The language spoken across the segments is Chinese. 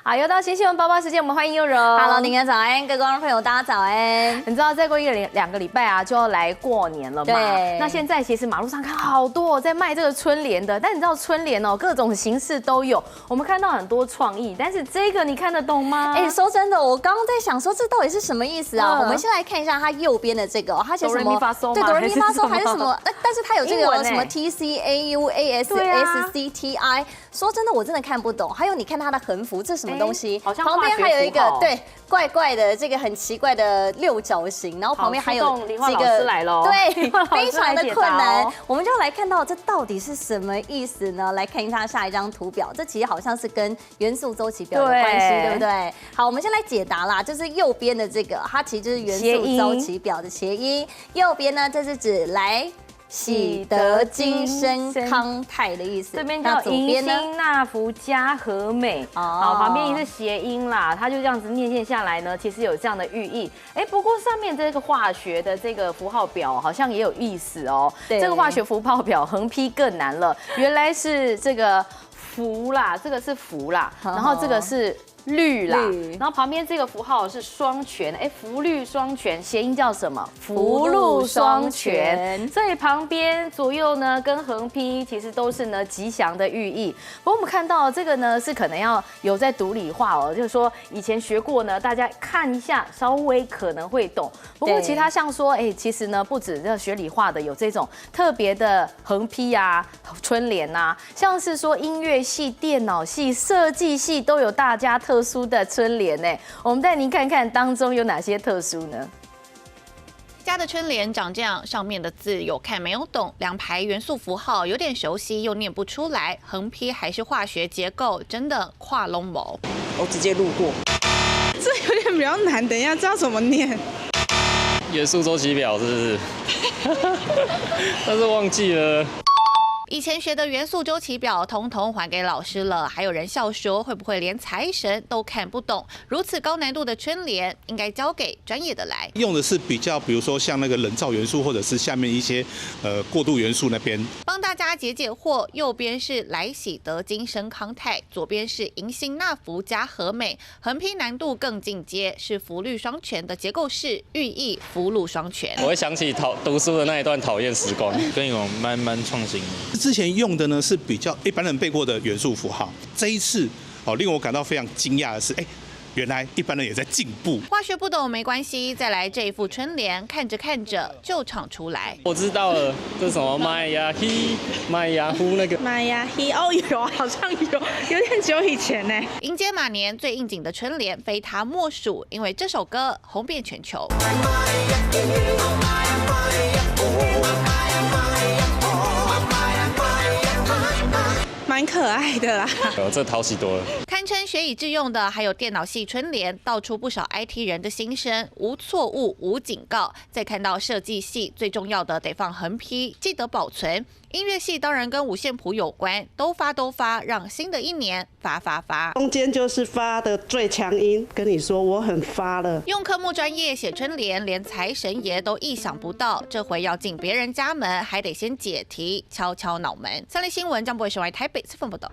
好，又到新新闻播报时间，我们欢迎佑柔。Hello， 您的早安，各位观众朋友，大家早安。你知道再过两个礼拜啊，就要来过年了嘛？对。那现在其实马路上看好多在卖这个春联的，但你知道春联哦，各种形式都有。我们看到很多创意，但是这个你看得懂吗？说真的，我刚刚在想说这到底是什么意思啊？我们先来看一下它右边的这个，它写什么？哆来咪发嗦，对，哆来咪发嗦还是什么？但是它有这个什么 TCAUASSTI。说真的，我真的看不懂。还有，你看它的横幅，这是什么东西？好像旁边还有一个对怪怪的这个很奇怪的六角形，然后旁边还有几个对，非常的困难。我们就来看到这到底是什么意思呢？来看一下下一张图表，这其实好像是跟元素周期表有关系，对不对？好，我们先来解答啦。就是右边的这个，它其实就是元素周期表的谐音。右边呢，这是指来喜得金生康泰的意思。这边叫迎新纳福家和美，好，旁边也是谐音啦，它就这样子念下来呢，其实有这样的寓意。不过上面这个化学的这个符号表好像也有意思哦。这个化学符号表横批更难了，原来是这个福啦，这个是福啦，然后这个是绿啦，然后旁边这个符号是双全，福绿双全，谐音叫什么？福禄双全。所以旁边左右呢跟横批其实都是呢吉祥的寓意。不过我们看到这个呢是可能要有在读理化哦，就是说以前学过呢，大家看一下稍微可能会懂。不过其他像说，其实呢不止这学理化的有这种特别的横批啊、春联啊，像是说音乐系、电脑系、设计系都有大家特殊的春联呢，我们带您看看当中有哪些特殊呢？家的春联长这样，上面的字有看没有懂，两排元素符号有点熟悉又念不出来，横批还是化学结构，真的跨龙某。我直接路过，这有点比较难，等一下知道怎么念。元素周期表是不是？但是忘记了。以前学的元素周期表统统还给老师了，还有人笑说会不会连财神都看不懂？如此高难度的春联，应该交给专业的来。用的是比较，比如说像那个人造元素，或者是下面一些过渡元素那边。帮大家解惑，右边是来喜得金生康泰，左边是迎新纳福家和美，横批难度更进阶，是福绿双全的结构式，寓意福禄双全。我会想起读书的那一段讨厌时光，跟有蛮创新的。之前用的呢是比较一般人背过的元素符号，这一次令我感到非常惊讶的是，原来一般人也在进步。化学不懂没关系，再来这一副春联，看着看着就唱出来。我知道了，这是什么麦呀嘿，麦呀呼那个。麦呀嘿，有，好像有点久以前呢。迎接马年最应景的春联，非它莫属，因为这首歌红遍全球。蛮可爱的啦，这讨喜多了。堪称学以致用的还有电脑系春联，道出不少 IT 人的心声，无错误，无警告。再看到设计系，最重要的得放横批，记得保存。音乐系当然跟五线谱有关，都发，让新的一年发。中间就是发的最强音，跟你说我很发了。用科目专业写春联，连财神爷都意想不到，这回要进别人家门，还得先解题，敲脑门。三立新闻张博伟、沈怀台北采访报道。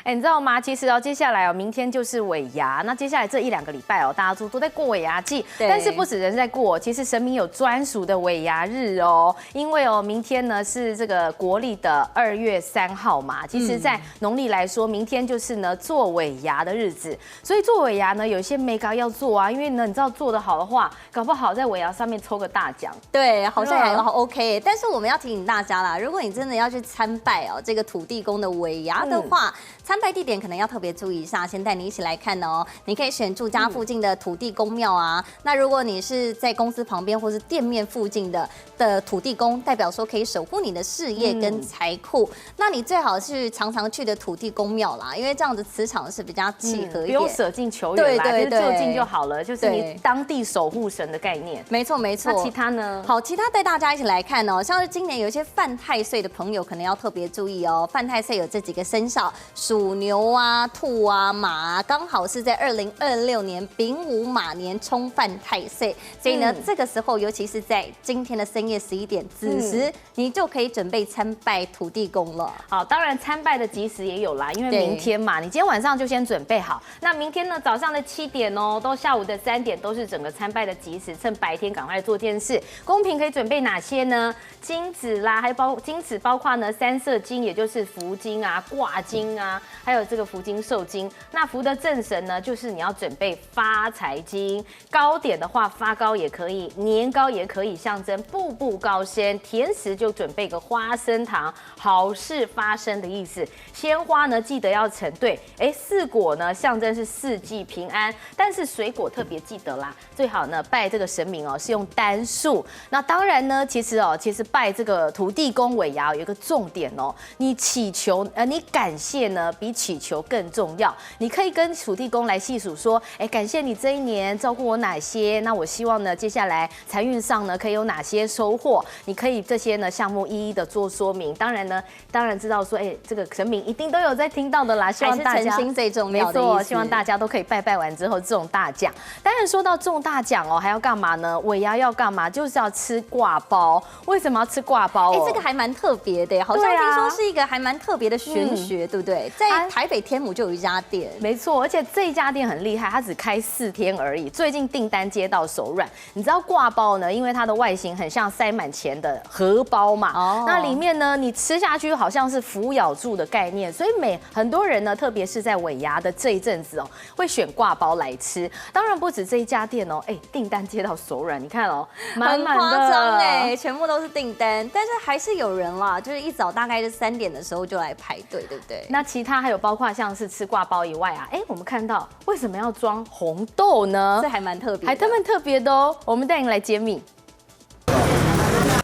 你知道吗？其实接下来明天就是尾牙，那接下来这1-2个礼拜大家都在过尾牙季，但是不止人在过，其实神明有专属的尾牙日哦，因为明天呢是这个国历的2月3号嘛，其实在农历来说，明天就是呢做尾牙的日子，所以做尾牙呢有一些眉角要做啊，因为呢你知道做得好的话，搞不好在尾牙上面抽个大奖，对，好像还好 OK， 但是我们要提醒大家啦，如果你真的要去参拜这个土地公的尾牙的话，参拜地点可能要特别注意一下，先带你一起来看哦。你可以选住家附近的土地公庙啊。那如果你是在公司旁边或是店面附近的土地公，代表说可以守护你的事业跟财库。那你最好是常常去的土地公庙啦，因为这样子磁场是比较契合一点，不用舍近求远啦，对，就近就好了，就是你当地守护神的概念。没错。那其他呢？好，其他带大家一起来看哦。像是今年有一些犯太岁的朋友，可能要特别注意哦。犯太岁有这几个生肖：属鼠、牛啊、兔啊、马啊，刚好是在2026年丙午马年冲犯太岁，所以呢，这个时候尤其是在今天的深夜11点子时，你就可以准备参拜土地公了。好，当然参拜的吉时也有啦，因为明天嘛，你今天晚上就先准备好。那明天呢，早上的7点哦，到下午的3点都是整个参拜的吉时，趁白天赶快做件事。公平可以准备哪些呢？金子啦，还金子包括呢3色金，也就是福金啊、挂金啊，还有这个福金寿金。那福的正神呢，就是你要准备发财金。糕点的话，发糕也可以，年糕也可以，象征步步高升。甜食就准备个花生糖，好事发生的意思。鲜花呢，记得要盛对。4果呢，象征是4季平安。但是水果特别记得啦，最好呢拜这个神明哦是用单数。那当然呢，其实拜这个土地公尾牙有一个重点哦，你祈求你感谢呢比祈求更重要。你可以跟土地公来细数说，感谢你这一年照顾我哪些，那我希望呢接下来财运上呢可以有哪些收获，你可以这些呢项目一一的做说明。当然知道说，这个神明一定都有在听到的啦，希望大家诚心最重要的，没错，希望大家都可以拜完之后中大奖。当然说到中大奖哦，还要干嘛呢？尾牙要干嘛？就是要吃刈包。为什么要吃刈包？这个还蛮特别的，好像听说是一个还蛮特别的玄学，对不对？在台北天母就有一家店，没错，而且这一家店很厉害，它只开4天而已，最近订单接到手软。你知道刈包呢？因为它的外形很像塞满钱的荷包嘛，那里面呢，你吃下去好像是扶咬住的概念，所以很多人呢，特别是在尾牙的这一阵子哦，会选刈包来吃。当然不止这一家店哦，订单接到手软，你看哦，满满的，很夸张全部都是订单，但是还是有人啦，就是一早大概是3点的时候就来排队，对不对？那其他还有包括像是吃刈包以外啊，我们看到为什么要装红豆呢？这还蛮特别，还蛮特别的哦，我们带你来揭秘。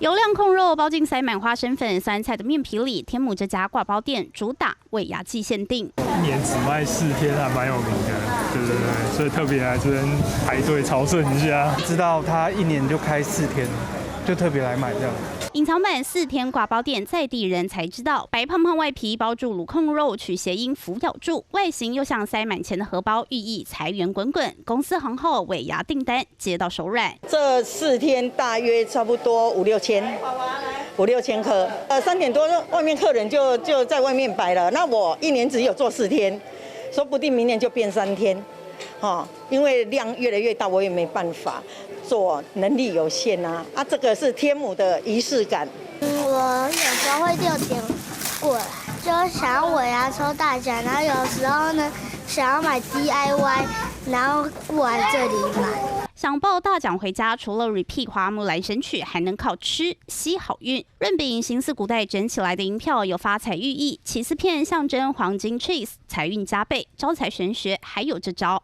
油亮控肉包进塞满花生粉、酸菜的面皮里，天母这家刈包店主打尾牙季限定，一年只卖4天，还蛮有名的，对，所以特别来这边排队朝圣一下。知道他1年就开4天，就特别来买这样。隐藏版4天刈包店在地人才知道，白胖胖外皮包住卤控肉，取谐音扶咬住，外形又像塞满钱的荷包，寓意财源滚滚。公司行号尾牙订单接到手软，这4天大约差不多5、6千颗，3点多外面客人就在外面摆了。那我1年只有做4天，说不定明年就变3天，因为量越来越大，我也没办法做，能力有限啊。这个是天母的仪式感。我有时候会6点过来，就想要尾牙抽大奖，然后有时候呢想要买 DIY， 然后过来这里买。想抱大奖回家，除了 repeat 花木兰神曲，还能靠吃吸好运。润饼形似古代整起来的银票，有发财寓意；起司片象征黄金 cheese， 财运加倍。招财玄学还有这招。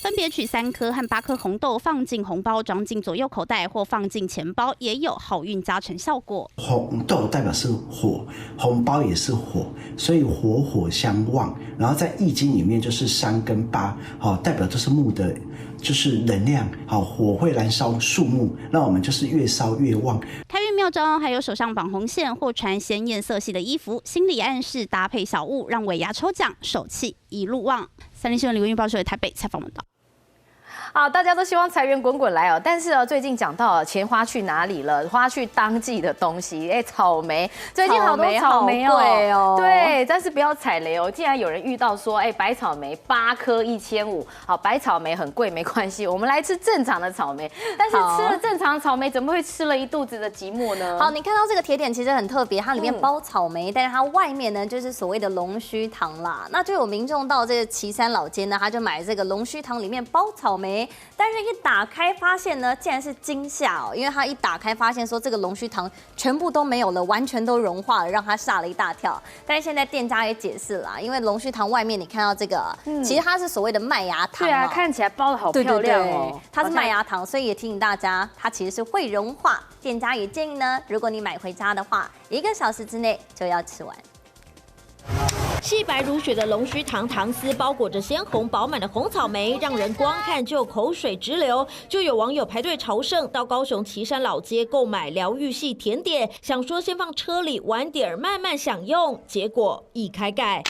分别取3颗和8颗红豆放进红包，装进左右口袋或放进钱包，也有好运加成效果。红豆代表是火，红包也是火，所以火火相旺。然后在易经里面就是3跟8，代表都是木的，就是能量，火会燃烧树木，那我们就是越烧越旺。开运妙招还有手上绑红线或穿鲜艳色系的衣服，心理暗示搭配小物，让尾牙抽奖手气一路旺。30新闻李文玉报社台北采访报道。好，大家都希望财源滚滚来哦。但是最近讲到钱花去哪里了？花去当季的东西，草莓，最近好多草莓哦。对，但是不要踩雷哦。既然有人遇到说，白草莓8颗1500，好，白草莓很贵没关系，我们来吃正常的草莓。但是吃了正常草莓，怎么会吃了一肚子的寂寞呢？好，你看到这个铁点其实很特别，它里面包草莓，但是它外面呢就是所谓的龙须糖啦。那就有民众到这个旗山老街呢，他就买这个龙须糖里面包草莓。但是一打开发现呢，竟然是惊吓哦！因为他一打开发现说这个龙须糖全部都没有了，完全都融化了，让他吓了一大跳。但是现在店家也解释啦，因为龙须糖外面你看到这个，其实它是所谓的麦芽糖。对啊，看起来包的好漂亮哦。它是麦芽糖，所以也提醒大家，它其实是会融化。店家也建议呢，如果你买回家的话，1个小时之内就要吃完。细白如雪的龙须糖糖丝包裹着鲜红饱满的红草莓，让人光看就口水直流。就有网友排队朝圣，到高雄旗山老街购买疗愈系甜点，想说先放车里晚点慢慢享用，结果一开盖，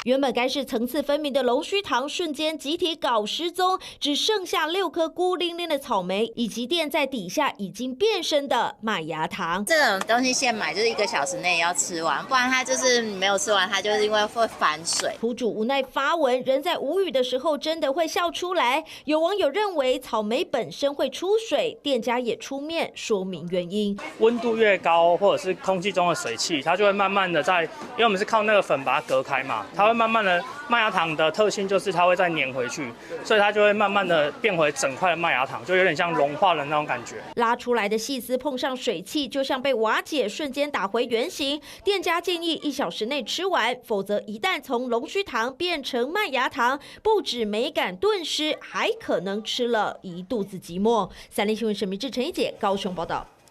原本该是层次分明的龙须糖瞬间集体搞失踪，只剩下6颗孤零零的草莓，以及垫在底下已经变身的麦芽糖。这种东西现买就是1个小时内要吃完，不然它就是没有吃完，它就是因为会反水。苦主无奈发文，人在无语的时候真的会笑出来。有网友认为草莓本身会出水，店家也出面说明原因。温度越高，或者是空气中的水汽，它就会慢慢的因为我们是靠那个粉把它隔开嘛，它会慢慢的，麦芽糖的特性就是它会再粘回去，所以它就会慢慢的变回整块的麦芽糖，就有点像融化的那种感觉。拉出来的细丝碰上水汽，就像被瓦解，瞬间打回原形。店家建议1小时内吃完，否则一旦从龙须糖变成麦芽糖，不止美感顿失，还可能吃了一肚子寂寞。3立新闻沈明志、陈一姐高雄报道。